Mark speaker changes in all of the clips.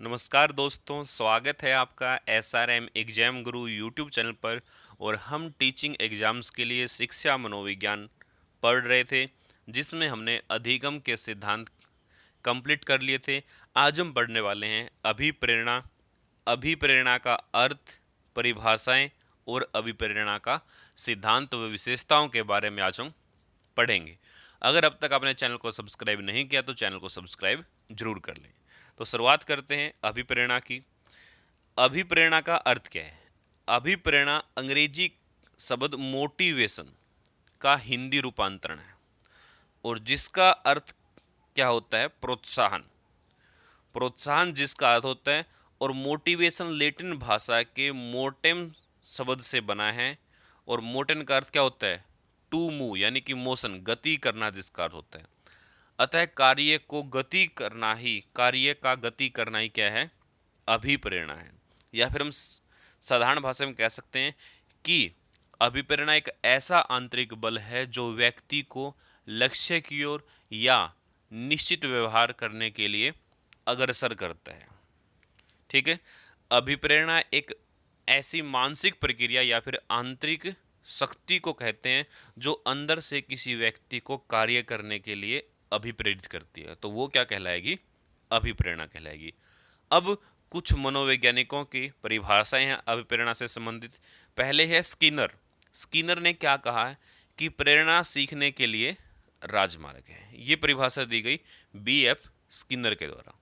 Speaker 1: नमस्कार दोस्तों, स्वागत है आपका एसआरएम एग्जाम गुरु यूट्यूब चैनल पर। और हम टीचिंग एग्जाम्स के लिए शिक्षा मनोविज्ञान पढ़ रहे थे, जिसमें हमने अधिगम के सिद्धांत कंप्लीट कर लिए थे। आज हम पढ़ने वाले हैं अभिप्रेरणा, अभिप्रेरणा का अर्थ, परिभाषाएं और अभिप्रेरणा का सिद्धांत व विशेषताओं के बारे में आज हम पढ़ेंगे। अगर अब तक आपने चैनल को सब्सक्राइब नहीं किया तो चैनल को सब्सक्राइब जरूर कर लें। तो शुरुआत करते हैं अभिप्रेरणा की। अभिप्रेरणा का अर्थ क्या है? अभिप्रेरणा अंग्रेजी शब्द मोटिवेशन का हिंदी रूपांतरण है और जिसका अर्थ क्या होता है? प्रोत्साहन। प्रोत्साहन जिसका अर्थ होता है। और मोटिवेशन लैटिन भाषा के मोटेम शब्द से बना है और मोटेन का अर्थ क्या होता है? टू मूव, यानी कि मोशन, गति करना जिसका अर्थ होता है। अतः कार्य को गति करना ही, कार्य का गति करना ही क्या है? अभिप्रेरणा है। या फिर हम साधारण भाषा में कह सकते हैं कि अभिप्रेरणा एक ऐसा आंतरिक बल है जो व्यक्ति को लक्ष्य की ओर या निश्चित व्यवहार करने के लिए अग्रसर करता है। ठीक है। अभिप्रेरणा एक ऐसी मानसिक प्रक्रिया या फिर आंतरिक शक्ति को कहते हैं जो अंदर से किसी व्यक्ति को कार्य करने के लिए अभिप्रेरित करती है। तो वो क्या कहलाएगी? अभिप्रेरणा कहलाएगी। अब कुछ मनोवैज्ञानिकों की परिभाषाएं हैं अभिप्रेरणा से संबंधित। पहले है स्किनर। स्किनर ने क्या कहा है कि प्रेरणा सीखने के लिए राजमार्ग है। ये परिभाषा दी गई B.F. स्किनर के द्वारा।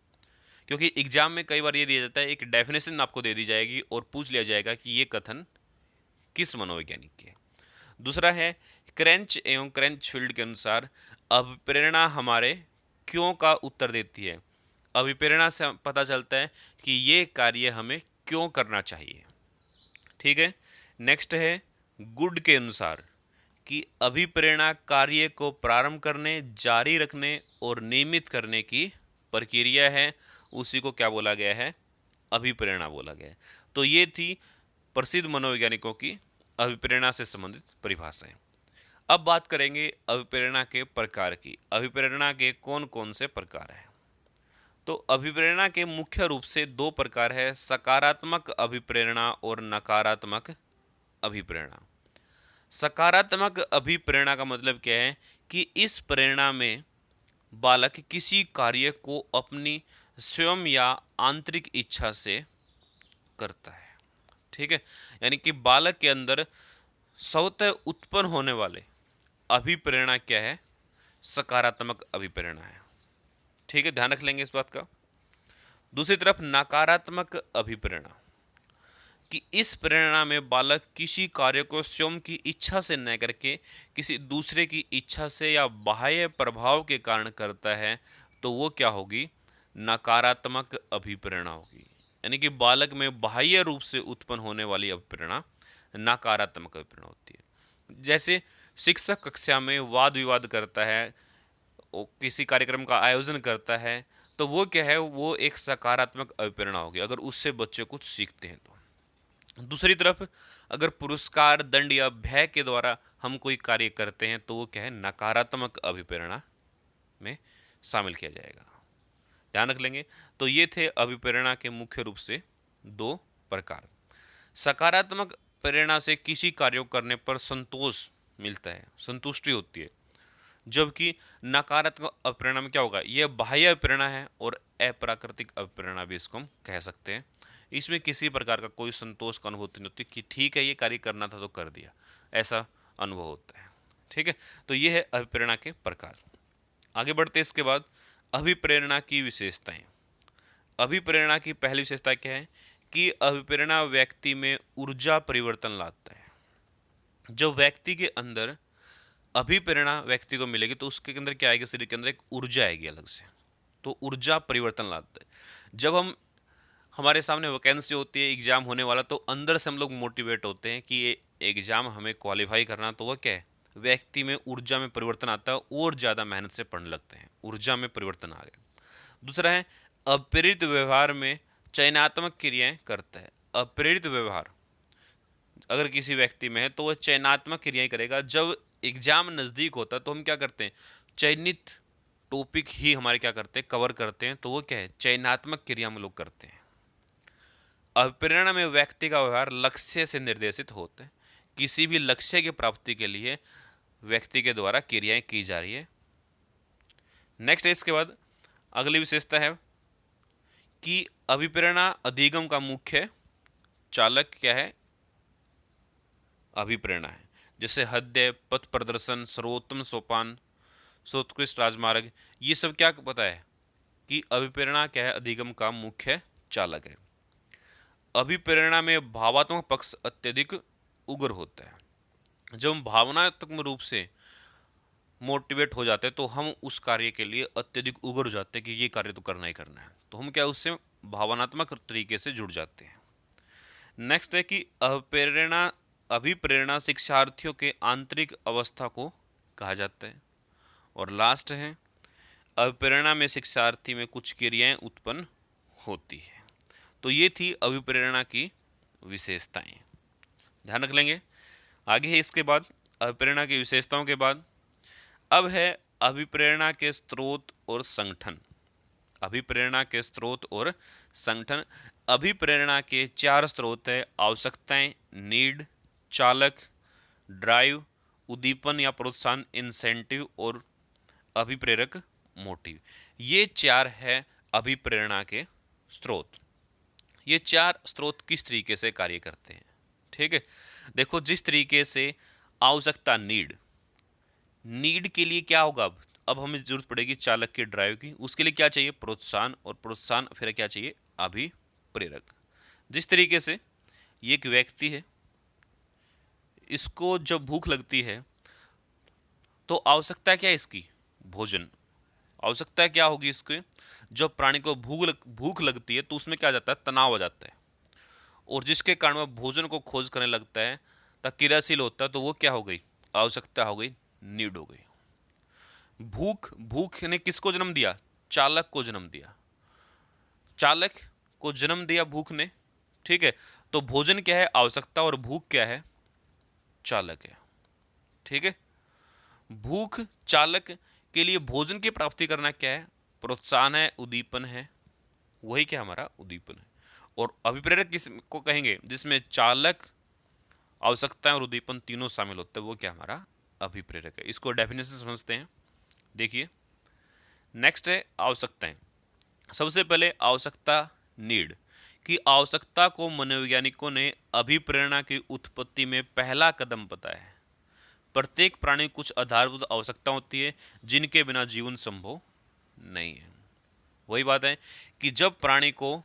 Speaker 1: क्योंकि एग्जाम में कई बार ये दिया जाता है, एक डेफिनेशन आपको दे दी जाएगी और पूछ लिया जाएगा कि ये कथन किस मनोवैज्ञानिक के है। दूसरा है क्रेंच एवं क्रेंचफील्ड के अनुसार अभिप्रेरणा हमारे क्यों का उत्तर देती है। अभिप्रेरणा से पता चलता है कि ये कार्य हमें क्यों करना चाहिए। ठीक है। नेक्स्ट है गुड के अनुसार कि अभिप्रेरणा कार्य को प्रारंभ करने, जारी रखने और नियमित करने की प्रक्रिया है। उसी को क्या बोला गया है? अभिप्रेरणा बोला गया है। तो ये थी प्रसिद्ध मनोवैज्ञानिकों की अभिप्रेरणा से संबंधित परिभाषाएं। अब बात करेंगे अभिप्रेरणा के प्रकार की। अभिप्रेरणा के कौन कौन से प्रकार हैं? तो अभिप्रेरणा के मुख्य रूप से दो प्रकार है, सकारात्मक अभिप्रेरणा और नकारात्मक अभिप्रेरणा। सकारात्मक अभिप्रेरणा का मतलब क्या है कि इस प्रेरणा में बालक किसी कार्य को अपनी स्वयं या आंतरिक इच्छा से करता है। ठीक है। यानी कि बालक के अंदर स्वतः उत्पन्न होने वाले अभिप्रेरणा क्या है? सकारात्मक अभिप्रेरणा है। ठीक है, ध्यान रख लेंगे इस बात का। दूसरी तरफ नकारात्मक अभिप्रेरणा कि इस प्रेरणा में बालक किसी कार्य को स्वयं की इच्छा से न करके किसी दूसरे की इच्छा से या बाह्य प्रभाव के कारण करता है। तो वो क्या होगी? नकारात्मक अभिप्रेरणा होगी। यानी कि बालक में बाह्य रूप से उत्पन्न होने वाली अभिप्रेरणा नकारात्मक अभिप्रेरणा होती है। जैसे शिक्षक कक्षा में वाद विवाद करता है, वो किसी कार्यक्रम का आयोजन करता है, तो वो क्या है? वो एक सकारात्मक अभिप्रेरणा होगी अगर उससे बच्चे कुछ सीखते हैं तो। दूसरी तरफ अगर पुरस्कार, दंड या भय के द्वारा हम कोई कार्य करते हैं तो वो क्या है? नकारात्मक अभिप्रेरणा में शामिल किया जाएगा। ध्यान रख लेंगे। तो ये थे अभिप्रेरणा के मुख्य रूप से दो प्रकार। सकारात्मक प्रेरणा से किसी कार्य को करने पर संतोष मिलता है, संतुष्टि होती है। जबकि नकारात्मक अप्रेरणा में क्या होगा? यह बाह्य अप्रेरणा है और अप्राकृतिक अप्रेरणा भी इसको हम कह सकते हैं। इसमें किसी प्रकार का कोई संतोष का अनुभूति नहीं होती कि ठीक है ये कार्य करना था तो कर दिया, ऐसा अनुभव होता है। ठीक है। तो ये है अभिप्रेरणा के प्रकार। आगे बढ़ते इसके बाद अभिप्रेरणा की विशेषताएं। अभिप्रेरणा की पहली विशेषता क्या है कि अभिप्रेरणा व्यक्ति में ऊर्जा परिवर्तन लाता है। जो व्यक्ति के अंदर अभिप्रेरणा व्यक्ति को मिलेगी तो उसके अंदर क्या आएगी? शरीर के अंदर एक ऊर्जा आएगी अलग से। तो ऊर्जा परिवर्तन लाता है। जब हम हमारे सामने वैकेंसी होती है, एग्जाम होने वाला, तो अंदर से हम लोग मोटिवेट होते हैं कि ये एग्जाम हमें क्वालिफाई करना। तो वह क्या है? व्यक्ति में ऊर्जा में परिवर्तन आता है और ज़्यादा मेहनत से पढ़ने लगते हैं। ऊर्जा में परिवर्तन आ गया। दूसरा है अप्रेरित व्यवहार में चयनात्मक क्रियाएं करता है। अप्रेरित व्यवहार अगर किसी व्यक्ति में है तो वह चयनात्मक क्रियाएं करेगा। जब एग्जाम नज़दीक होता है तो हम क्या करते हैं? चयनित टॉपिक ही हमारे क्या करते हैं, कवर करते हैं, तो वो क्या है, चयनात्मक क्रिया हम लोग करते हैं। अभिप्रेरणा में व्यक्ति का व्यवहार लक्ष्य से निर्देशित होता है। किसी भी लक्ष्य की प्राप्ति के लिए व्यक्ति के द्वारा क्रियाएं की जा रही है। नेक्स्ट है, इसके बाद अगली विशेषता है कि अभिप्रेरणा अधिगम का मुख्य चालक क्या है, अभिप्रेरणा है। जैसे हृदय, पथ प्रदर्शन, सर्वोत्तम सोपान, सर्वोत्कृष्ट राजमार्ग, ये सब क्या पता है कि अभिप्रेरणा क्या है, अधिगम का मुख्य चालक है। अभिप्रेरणा में भावात्मक पक्ष अत्यधिक उग्र होता है। जब हम भावनात्मक रूप से मोटिवेट हो जाते हैं तो हम उस कार्य के लिए अत्यधिक उग्र हो जाते हैं कि ये कार्य तो करना ही करना है, तो हम क्या उससे भावनात्मक तरीके से जुड़ जाते हैं। नेक्स्ट है कि अभिप्रेरणा शिक्षार्थियों के आंतरिक अवस्था को कहा जाता है। और लास्ट है, अभिप्रेरणा में शिक्षार्थी में कुछ क्रियाएं उत्पन्न होती है। तो ये थी अभिप्रेरणा की विशेषताएं, ध्यान रख लेंगे। आगे है इसके बाद अभिप्रेरणा की विशेषताओं के बाद अब है अभिप्रेरणा के स्रोत और संगठन। अभिप्रेरणा के स्रोत और संगठन। अभिप्रेरणा के 4 स्रोत है, आवश्यकताएं, नीड, चालक, ड्राइव, उद्दीपन या प्रोत्साहन, इंसेंटिव, और अभिप्रेरक, मोटिव। ये 4 है अभिप्रेरणा के स्रोत। ये 4 स्रोत किस तरीके से कार्य करते हैं, ठीक है। देखो, जिस तरीके से आवश्यकता, नीड के लिए क्या होगा, अब हमें जरूरत पड़ेगी चालक के ड्राइव की, उसके लिए क्या चाहिए, प्रोत्साहन, और प्रोत्साहन फिर क्या चाहिए, अभिप्रेरक। जिस तरीके से ये एक व्यक्ति है, इसको जब भूख लगती है तो आवश्यकता क्या है इसकी, भोजन। आवश्यकता क्या होगी इसके, जब प्राणी को भूख लगती है तो उसमें क्या जाता है, तनाव आ जाता है, और जिसके कारण वह भोजन को खोज करने लगता है, तब क्रियाशील होता है, तो वो क्या हो गई, आवश्यकता हो गई, नीड हो गई। भूख ने किसको जन्म दिया, चालक को जन्म दिया, चालक को जन्म दिया भूख ने, ठीक है। तो भोजन क्या है, आवश्यकता, और भूख क्या है, चालक है, ठीक है। भूख चालक के लिए भोजन की प्राप्ति करना क्या है, प्रोत्साहन है, उद्दीपन है, वही क्या हमारा उद्दीपन है। और अभिप्रेरक किसको कहेंगे, जिसमें चालक, आवश्यकताएं और उद्दीपन तीनों शामिल होते हैं, वो क्या हमारा अभिप्रेरक है। इसको डेफिनेशन समझते हैं। देखिए, नेक्स्ट है आवश्यकताएं। सबसे पहले आवश्यकता, नीड की आवश्यकता को मनोवैज्ञानिकों ने अभिप्रेरणा की उत्पत्ति में पहला कदम बताया है। प्रत्येक प्राणी की कुछ आधारभूत आवश्यकता होती है जिनके बिना जीवन संभव नहीं है। वही बात है कि जब प्राणी को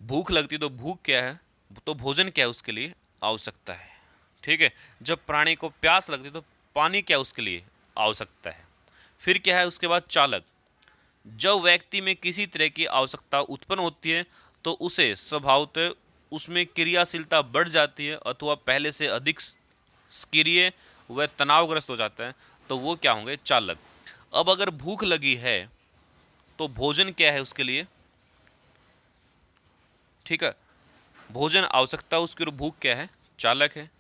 Speaker 1: भूख लगती है तो भूख क्या है, तो भोजन क्या है उसके लिए, आवश्यकता है, ठीक है। जब प्राणी को प्यास लगती है तो पानी क्या है उसके लिए, आवश्यकता है। फिर क्या है उसके बाद चालक। जब व्यक्ति में किसी तरह की आवश्यकता उत्पन्न होती है तो उसे स्वभावतः उसमें क्रियाशीलता बढ़ जाती है, अथवा पहले से अधिक सक्रिय वह तनावग्रस्त हो जाता है, तो वो क्या होंगे, चालक। अब अगर भूख लगी है तो भोजन क्या है उसके लिए, ठीक है, भोजन आवश्यकता, उसकी भूख क्या है, चालक है।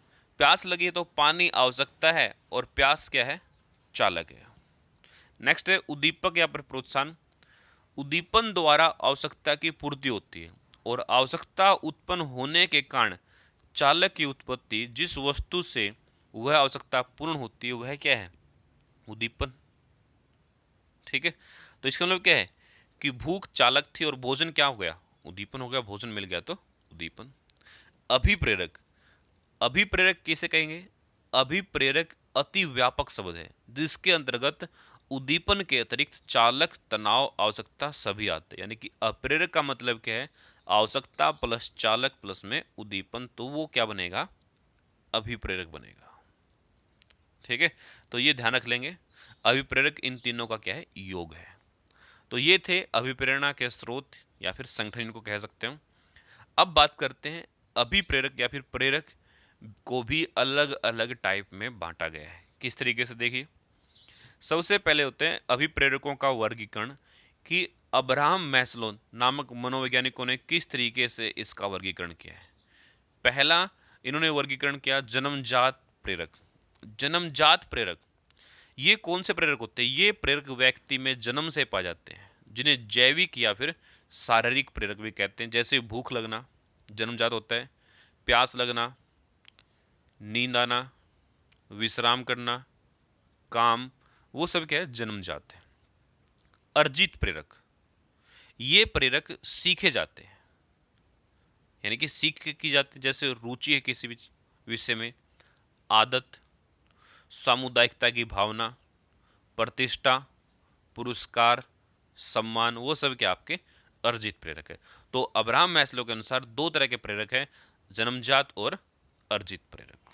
Speaker 1: प्यास लगी है तो पानी आवश्यकता है और प्यास क्या है, चालक है। नेक्स्ट है उद्दीपक या प्रोत्साहन। उद्दीपन द्वारा आवश्यकता की पूर्ति होती है, और आवश्यकता उत्पन्न होने के कारण चालक की उत्पत्ति, जिस वस्तु से वह आवश्यकता पूर्ण होती है वह क्या है, उद्दीपन, ठीक है। तो इसका मतलब क्या है कि भूख चालक थी और भोजन क्या हो गया, उद्दीपन हो गया, भोजन मिल गया तो उद्दीपन। अभिप्रेरक। अभिप्रेरक किसे कहेंगे, अभिप्रेरक अति व्यापक शब्द है जिसके अंतर्गत उद्दीपन के अतिरिक्त चालक, तनाव, आवश्यकता सभी आते हैं। यानी कि अप्रेरक का मतलब क्या है, आवश्यकता प्लस चालक प्लस में उद्दीपन, तो वो क्या बनेगा, अभिप्रेरक बनेगा, ठीक है। तो ये ध्यान रख लेंगे, अभिप्रेरक इन तीनों का क्या है, योग है। तो ये थे अभिप्रेरणा के स्रोत या फिर संगठन, इनको कह सकते हो। अब बात करते हैं अभिप्रेरक या फिर प्रेरक को भी अलग अलग टाइप में बांटा गया है। किस तरीके से, देखिए, सबसे पहले होते हैं अभिप्रेरकों का वर्गीकरण, कि अब्राहम मैस्लो नामक मनोवैज्ञानिकों ने किस तरीके से इसका वर्गीकरण किया है। पहला इन्होंने वर्गीकरण किया जन्मजात प्रेरक। जन्मजात प्रेरक ये कौन से प्रेरक होते हैं? ये प्रेरक व्यक्ति में जन्म से पाए जाते हैं, जिन्हें जैविक या फिर शारीरिक प्रेरक भी कहते हैं। जैसे भूख लगना जन्मजात होता है, प्यास लगना, नींद आना, विश्राम करना, काम, वो सब क्या है? जन्मजात है। अर्जित प्रेरक, ये प्रेरक सीखे जाते हैं, यानी कि सीख के की जाती है। जैसे रुचि है किसी भी विषय में, आदत, सामुदायिकता की भावना, प्रतिष्ठा, पुरस्कार, सम्मान, वो सब क्या आपके अर्जित प्रेरक है। तो अब्राहम मैस्लो के अनुसार दो तरह के प्रेरक हैं, जन्मजात और अर्जित प्रेरक।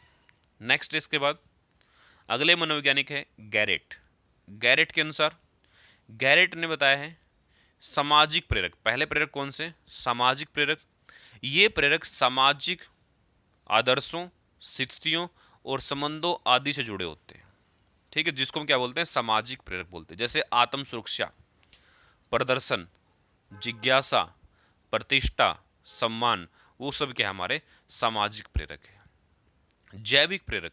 Speaker 1: नेक्स्ट इसके बाद अगले मनोवैज्ञानिक है गैरेट। गैरेट के अनुसार, गैरेट ने बताया है सामाजिक प्रेरक। पहले प्रेरक कौन से? सामाजिक प्रेरक। ये प्रेरक सामाजिक आदर्शों, स्थितियों और संबंधों आदि से जुड़े होते हैं। ठीक है, जिसको हम क्या बोलते हैं? सामाजिक प्रेरक बोलते हैं। जैसे आत्म सुरक्षा, प्रदर्शन, जिज्ञासा, प्रतिष्ठा, सम्मान, वो सब क्या हमारे सामाजिक प्रेरक है। जैविक प्रेरक,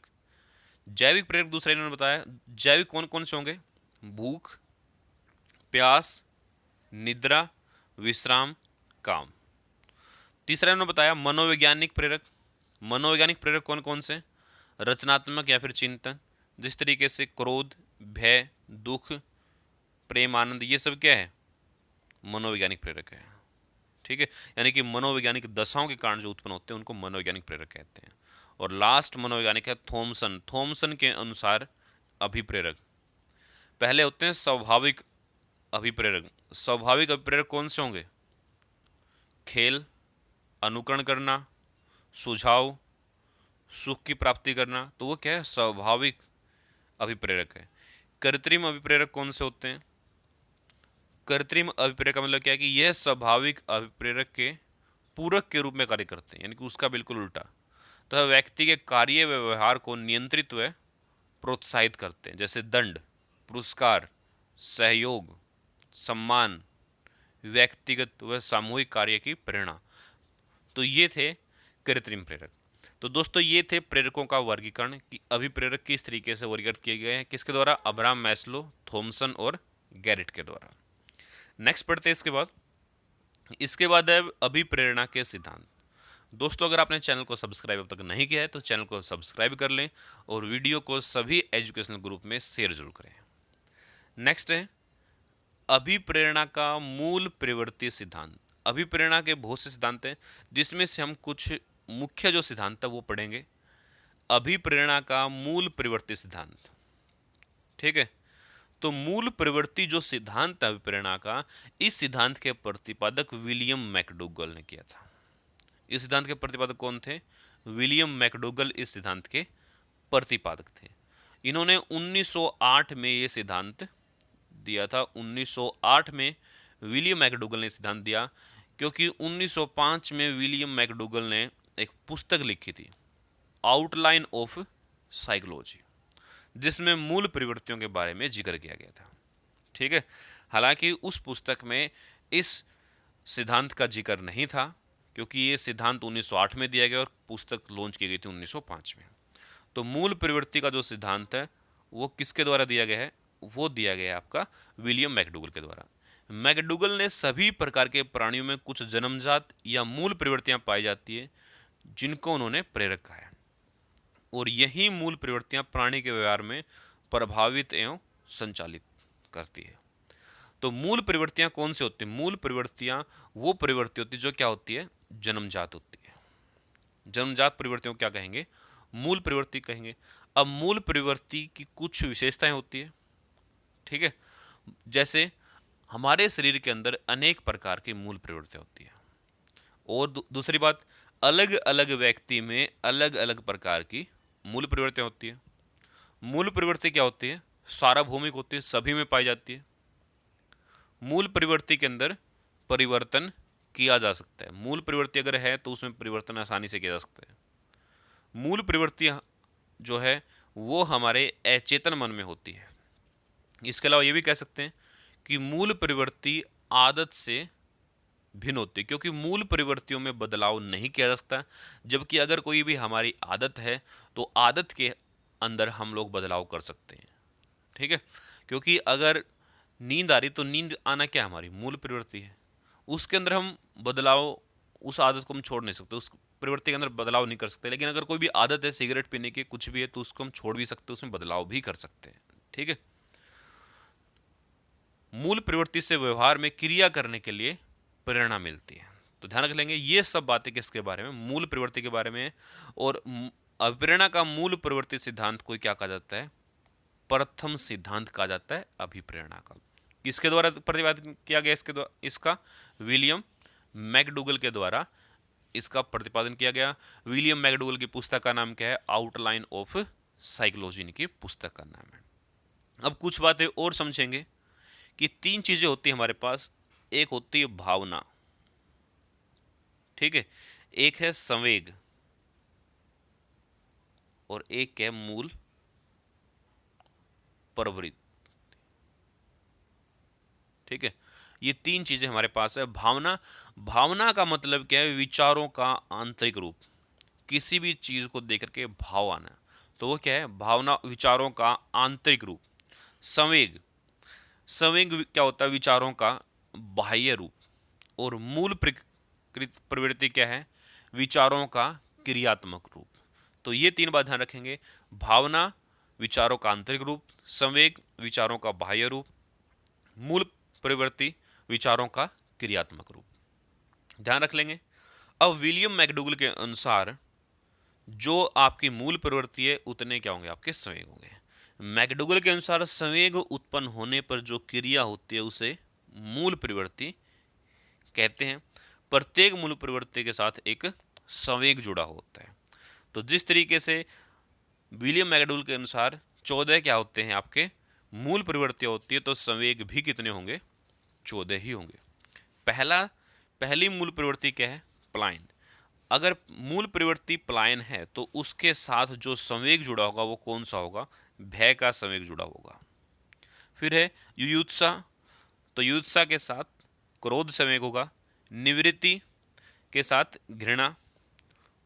Speaker 1: जैविक प्रेरक दूसरा इन्होंने बताया। जैविक कौन कौन से होंगे? भूख, प्यास, निद्रा, विश्राम, काम। तीसरा इन्होंने बताया मनोवैज्ञानिक प्रेरक। मनोवैज्ञानिक प्रेरक कौन कौन से? रचनात्मक या फिर चिंतन, जिस तरीके से क्रोध, भय, दुख, प्रेम, आनंद, ये सब क्या है? मनोवैज्ञानिक प्रेरक है। ठीक है, यानी कि मनोवैज्ञानिक दशाओं के कारण जो उत्पन्न होते हैं उनको मनोवैज्ञानिक प्रेरक कहते हैं। और लास्ट मनोवैज्ञानिक है थॉमसन। थॉमसन के अनुसार अभिप्रेरक पहले होते हैं स्वाभाविक अभिप्रेरक। स्वाभाविक अभिप्रेरक कौन से होंगे? खेल, अनुकरण करना, सुझाव, सुख की प्राप्ति करना, तो वो क्या है? स्वाभाविक अभिप्रेरक है। कृत्रिम अभिप्रेरक कौन से होते हैं? कृत्रिम अभिप्रेरक का मतलब क्या है कि यह स्वाभाविक अभिप्रेरक के पूरक के रूप में कार्य करते हैं, यानी कि उसका बिल्कुल उल्टा। तो व्यक्ति के कार्य व व्यवहार को नियंत्रित व प्रोत्साहित करते हैं। जैसे दंड, पुरस्कार, सहयोग, सम्मान, व्यक्तिगत व सामूहिक कार्य की प्रेरणा। तो ये थे कृत्रिम प्रेरक। तो दोस्तों ये थे प्रेरकों का वर्गीकरण कि अभिप्रेरक किस तरीके से वर्गीकृत किए गए हैं, किसके द्वारा? अब्राहम मैस्लो, थॉमसन और गैरेट के द्वारा। नेक्स्ट पढ़ते हैं इसके बाद है अभिप्रेरणा के सिद्धांत। दोस्तों अगर आपने चैनल को सब्सक्राइब अब तक नहीं किया है तो चैनल को सब्सक्राइब कर लें और वीडियो को सभी एजुकेशनल ग्रुप में शेयर जरूर करें। नेक्स्ट है अभिप्रेरणा का मूल प्रवृत्ति सिद्धांत। अभिप्रेरणा के बहुत से सिद्धांत हैं, जिसमें से हम कुछ मुख्य जो सिद्धांत है वो पढ़ेंगे। अभिप्रेरणा का मूल प्रवृत्ति सिद्धांत, ठीक है। तो मूल प्रवृत्ति जो सिद्धांत है अभिप्रेरणा का, इस सिद्धांत के प्रतिपादक विलियम मैकडूगल ने किया था। इस सिद्धांत के प्रतिपादक कौन थे? विलियम मैकडूगल इस सिद्धांत के प्रतिपादक थे। इन्होंने 1908 में ये सिद्धांत दिया था। 1908 में विलियम मैकडूगल ने सिद्धांत दिया, क्योंकि 1905 में विलियम मैकडूगल ने एक पुस्तक लिखी थी, आउटलाइन ऑफ साइकोलॉजी, जिसमें मूल प्रवृत्तियों के बारे में जिक्र किया गया था। ठीक है, हालांकि उस पुस्तक में इस सिद्धांत का जिक्र नहीं था, क्योंकि ये सिद्धांत 1908 में दिया गया और पुस्तक लॉन्च की गई थी 1905 में। तो मूल प्रवृत्ति का जो सिद्धांत है वो किसके द्वारा दिया गया है? वो दिया गया है आपका विलियम मैकडूगल के द्वारा। मैकडूगल ने सभी प्रकार के प्राणियों में कुछ जन्मजात या मूल प्रवृत्तियां पाई जाती है, जिनको उन्होंने प्रेरक कहा है, और यही मूल प्रवृत्तियां प्राणी के व्यवहार में प्रभावित एवं संचालित करती है। तो मूल प्रवृत्तियां कौन सी होती हैं? मूल प्रवृत्तियां वो प्रवृत्ति होती है जो क्या होती है? जन्मजात होती है। जन्मजात प्रवृत्तियों को क्या कहेंगे? मूल प्रवृत्ति कहेंगे। अब मूल प्रवृत्ति की कुछ विशेषताएं होती है, ठीक है। जैसे हमारे शरीर के अंदर अनेक प्रकार की मूल प्रवृत्तियां होती है, और दूसरी बात, अलग अलग व्यक्ति में अलग अलग प्रकार की मूल प्रवृत्तियां होती है। मूल प्रवृत्ति क्या होती है? सार्वभौमिक होती है, सभी में पाई जाती है। मूल प्रवृत्ति के अंदर परिवर्तन किया जा सकता है। मूल प्रवृत्ति अगर है तो उसमें परिवर्तन आसानी से किया जा सकता है। मूल प्रवृत्ति जो है वो हमारे अचेतन मन में होती है। इसके अलावा ये भी कह सकते हैं कि मूल प्रवृत्ति आदत से भिन्न होती है, क्योंकि मूल प्रवृत्तियों में बदलाव नहीं किया जा सकता, जबकि अगर कोई भी हमारी आदत है तो आदत के अंदर हम लोग बदलाव कर सकते हैं। ठीक है, क्योंकि अगर नींद आ रही तो नींद आना क्या है, हमारी मूल प्रवृत्ति है। उसके अंदर हम बदलाव, उस आदत को हम छोड़ नहीं सकते, उस प्रवृत्ति के अंदर बदलाव नहीं कर सकते। लेकिन अगर कोई भी आदत है सिगरेट पीने की, कुछ भी है, तो उसको हम छोड़ भी सकते हैं, उसमें बदलाव भी कर सकते हैं। ठीक है, मूल प्रवृत्ति से व्यवहार में क्रिया करने के लिए प्रेरणा मिलती है। तो ध्यान रख लेंगे, ये सब बातें किसके बारे में, मूल प्रवृत्ति के बारे में। और अभिप्रेरणा का मूल प्रवृत्ति सिद्धांत को क्या कहा जाता है, प्रथम सिद्धांत कहा जाता है अभिप्रेरणा का। किसके द्वारा प्रतिपादित किया गया, इसके द्वारा, इसका विलियम मैकडूगल के द्वारा इसका प्रतिपादन किया गया। विलियम मैकडूगल की पुस्तक का नाम क्या है, आउटलाइन ऑफ साइकोलॉजी, इनकी पुस्तक का नाम है। अब कुछ बातें और समझेंगे कि तीन चीजें होती हैं हमारे पास। एक होती है भावना, ठीक है, एक है संवेग, और एक है मूल प्रवृत्ति। ठीक है, ये तीन चीजें हमारे पास है। भावना, भावना का मतलब क्या है, विचारों का आंतरिक रूप, किसी भी चीज को देख करके भाव आना, तो वो क्या है, भावना, विचारों का आंतरिक रूप। संवेग, संवेग क्या होता है, विचारों का बाह्य रूप। और मूल प्रवृत्ति क्या है, विचारों का क्रियात्मक रूप। तो ये तीन बात ध्यान रखेंगे, भावना विचारों का आंतरिक रूप, संवेग विचारों का बाह्य रूप, मूल प्रवृत्ति विचारों का क्रियात्मक रूप। ध्यान रख लेंगे। अब विलियम मैकडूगल के अनुसार जो आपकी मूल प्रवृत्ति है उतने क्या होंगे, आपके संवेग होंगे। मैकडूगल के अनुसार संवेग उत्पन्न होने पर जो क्रिया होती है उसे मूल प्रवृत्ति कहते हैं। प्रत्येक मूल प्रवृत्ति के साथ एक संवेग जुड़ा होता है। तो जिस तरीके से विलियम मैकडूगल के अनुसार 14 क्या होते हैं, आपके मूल प्रवृत्तियां होती है, तो संवेग भी कितने होंगे, 14 ही होंगे। पहली मूल प्रवृत्ति क्या है, पलायन। अगर मूल प्रवृत्ति पलायन है तो उसके साथ जो संवेग जुड़ा होगा वो कौन सा होगा, भय का संवेग जुड़ा होगा। फिर है युयुत्सा, तो युयुत्सा के साथ क्रोध संवेग होगा। निवृत्ति के साथ घृणा।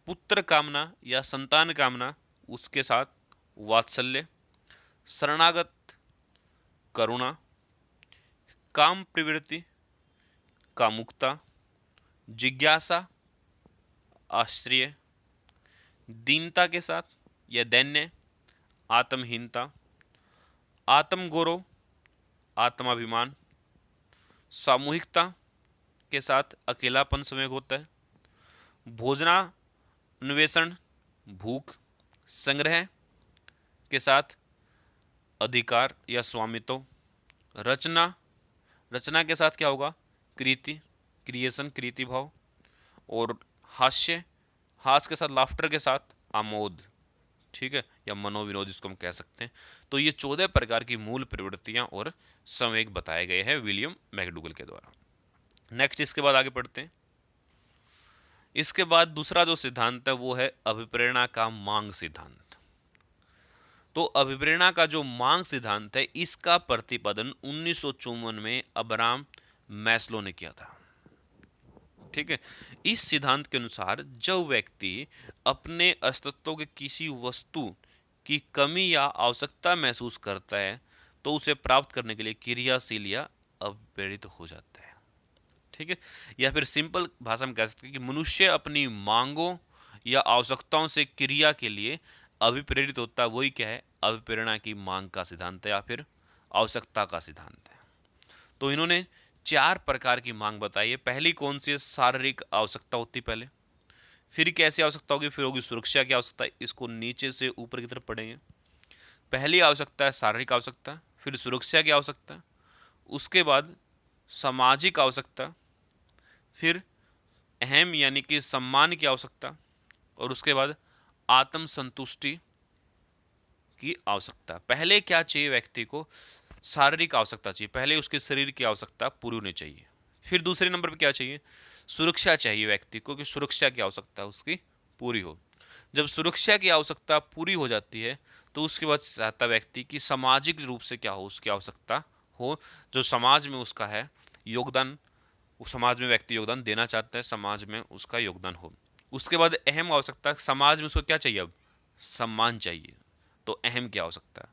Speaker 1: पुत्र कामना या संतान कामना, उसके साथ वात्सल्य। शरणागत करुणा। काम प्रवृत्ति कामुकता। जिज्ञासा आश्चर्य। दीनता के साथ या दैन्य आत्महीनता। आत्मगौरव आत्माभिमान। सामूहिकता के साथ अकेलापन संवेग होता है। भोजनान्वेषण भूख। संग्रह के साथ अधिकार या स्वामित्व। रचना, रचना के साथ क्या होगा, कृति, क्रिएशन, कृति भाव। और हास्य, हास्य के साथ, लाफ्टर के साथ आमोद, ठीक है, या मनोविनोद जिसको हम कह सकते हैं। तो ये 14 प्रकार की मूल प्रवृत्तियां और संवेग बताए गए हैं विलियम मैकडूगल के द्वारा। नेक्स्ट, इसके बाद आगे पढ़ते हैं। इसके बाद दूसरा जो सिद्धांत है वो है अभिप्रेरणा का मांग सिद्धांत। तो अभिप्रेरणा का जो मांग सिद्धांत है इसका प्रतिपादन 1954 में अब्राहम मैस्लो ने किया था। ठीक है, इस सिद्धांत के अनुसार जब व्यक्ति अपने अस्तित्व के किसी वस्तु की कमी या आवश्यकता महसूस करता है तो उसे प्राप्त करने के लिए क्रियाशील या अप्रेरित हो जाता है। ठीक है, या फिर सिंपल भाषा में कह सकते हैं कि मनुष्य अपनी मांगों या आवश्यकताओं से क्रिया के लिए अभिप्रेरित होता है। वही क्या है, अभिप्रेरणा की मांग का सिद्धांत है या फिर आवश्यकता का सिद्धांत है। तो इन्होंने 4 प्रकार की मांग बताई है। पहली कौन सी है, शारीरिक आवश्यकता होती है पहले। फिर कैसी आवश्यकता होगी, फिर होगी सुरक्षा की आवश्यकता। इसको नीचे से ऊपर की तरफ पढ़ेंगे। पहली आवश्यकता है शारीरिक आवश्यकता, फिर सुरक्षा की आवश्यकता, उसके बाद सामाजिक आवश्यकता, फिर अहम यानी कि सम्मान की आवश्यकता, और उसके बाद आत्म संतुष्टि की आवश्यकता। पहले क्या चाहिए व्यक्ति को, शारीरिक आवश्यकता चाहिए, पहले उसके शरीर की आवश्यकता पूरी होनी चाहिए। फिर दूसरे नंबर पर क्या चाहिए, सुरक्षा चाहिए व्यक्ति को, कि सुरक्षा की आवश्यकता उसकी पूरी हो। जब सुरक्षा की आवश्यकता पूरी हो जाती है तो उसके बाद चाहता व्यक्ति कि सामाजिक रूप से क्या हो, उसकी आवश्यकता हो, जो समाज में उसका है योगदान, उस समाज में व्यक्ति योगदान देना चाहता है, समाज में उसका योगदान हो। उसके बाद अहम आवश्यकता, समाज में उसको क्या चाहिए, अब सम्मान चाहिए, तो अहम की आवश्यकता।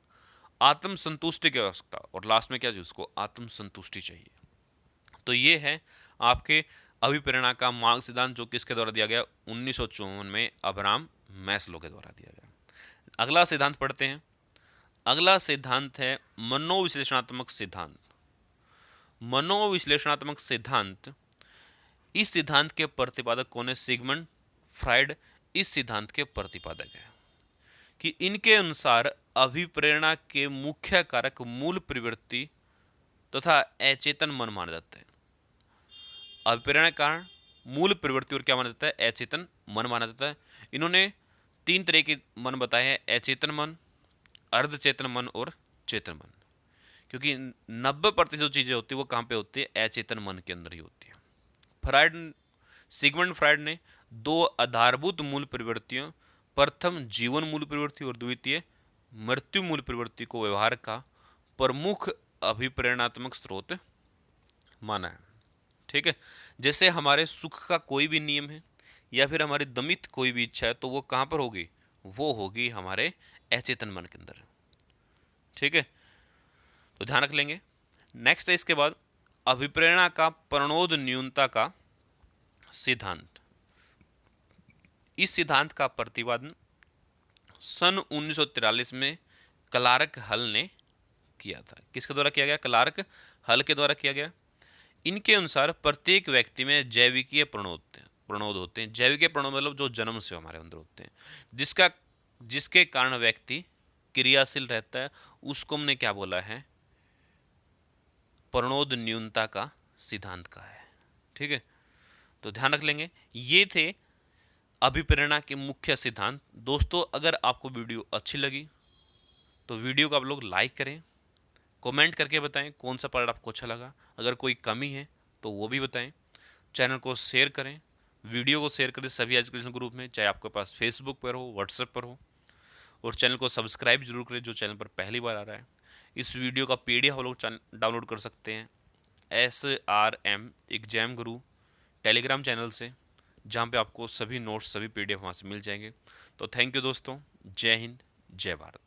Speaker 1: आत्म संतुष्टि की आवश्यकता, और लास्ट में क्या चाहिए उसको, आत्म संतुष्टि चाहिए। तो ये है आपके अभिप्रेरणा का मार्ग सिद्धांत, जो किसके द्वारा दिया गया, 1954 में अब्राहम मैस्लो के द्वारा दिया गया। अगला सिद्धांत पढ़ते हैं। अगला सिद्धांत है मनोविश्लेषणात्मक सिद्धांत। मनोविश्लेषणात्मक सिद्धांत, इस सिद्धांत के प्रतिपादक कौन है, सिगमंड फ्राइड इस सिद्धांत के प्रतिपादक है कि इनके अनुसार अभिप्रेरणा के मुख्य कारक मूल प्रवृत्ति तथा अचेतन मन माना जाता है। अभिप्रेरणा के कारण मूल प्रवृत्ति और क्या माना जाता है, अचेतन मन माना जाता है। इन्होंने 3 तरह के मन बताए हैं, अचेतन मन, अर्धचेतन मन और चेतन मन। क्योंकि 90% जो चीज़ें होती है वो कहाँ पे होती है, अचेतन मन के अंदर ही होती है। सिगमंड फ्राइड ने 2 आधारभूत मूल प्रवृत्तियों, प्रथम जीवन मूल प्रवृत्ति और द्वितीय मृत्यु मूल प्रवृत्ति को व्यवहार का प्रमुख अभिप्रेरणात्मक स्रोत माना है। ठीक है, जैसे हमारे सुख का कोई भी नियम है या फिर हमारी दमित कोई भी इच्छा है, तो वो कहाँ पर होगी, वो होगी हमारे अचेतन मन के अंदर। ठीक है, तो ध्यान रख लेंगे। नेक्स्ट है इसके बाद अभिप्रेरणा का प्रणोद न्यूनता का सिद्धांत। इस सिद्धांत का प्रतिपादन सन 1943 में क्लार्क हल ने किया था। किसके द्वारा किया गया, क्लार्क हल के द्वारा किया गया। इनके अनुसार प्रत्येक व्यक्ति में जैविकीय प्रणोद होते हैं। जैविकीय प्रणोद मतलब जो जन्म से हमारे अंदर होते हैं, जिसके कारण व्यक्ति क्रियाशील रहता है, उसको हमने क्या बोला है, प्रणोद न्यूनता का सिद्धांत का है। ठीक है, तो ध्यान रख लेंगे। ये थे अभिप्रेरणा के मुख्य सिद्धांत। दोस्तों, अगर आपको वीडियो अच्छी लगी तो वीडियो को आप लोग लाइक करें, कमेंट करके बताएं कौन सा पार्ट आपको अच्छा लगा। अगर कोई कमी है तो वो भी बताएं। चैनल को शेयर करें, वीडियो को शेयर करें सभी एजुकेशन ग्रुप में, चाहे आपके पास फेसबुक पर हो, व्हाट्सएप पर हो। और चैनल को सब्सक्राइब जरूर करें जो चैनल पर पहली बार आ रहा है। इस वीडियो का PDF हम लोग डाउनलोड कर सकते हैं SRM एग्जाम गुरु टेलीग्राम चैनल से, जहाँ पे आपको सभी नोट्स, सभी PDF वहाँ से मिल जाएंगे। तो थैंक यू दोस्तों, जय हिंद, जय भारत।